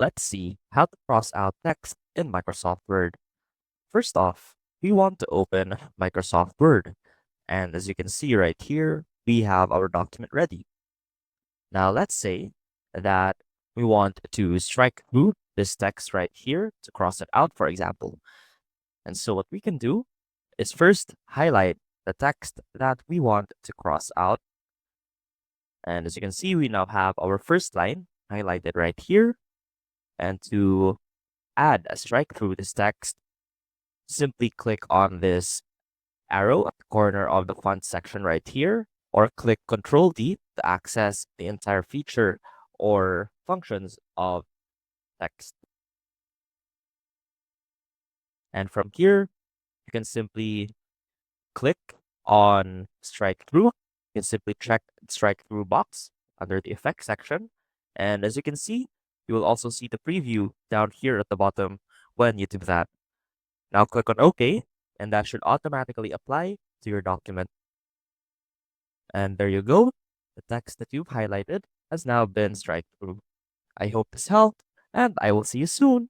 Let's see how to cross out text in Microsoft Word. First off, we want to open Microsoft Word. And as you can see right here, we have our document ready. Now let's say that we want to strike through this text right here to cross it out, for example. And so what we can do is first highlight the text that we want to cross out. And as you can see, we now have our first line highlighted right here. And to add a strike through this text, simply click on this arrow at the corner of the font section right here, or click Control D to access the entire feature or functions of text. And from here, you can simply click on strike through. You can simply check the strike through box under the effects section. And as you can see, you will also see the preview down here at the bottom when you do that. Now click on OK, and that should automatically apply to your document. And there you go. The text that you've highlighted has now been strike through. I hope this helped, and I will see you soon.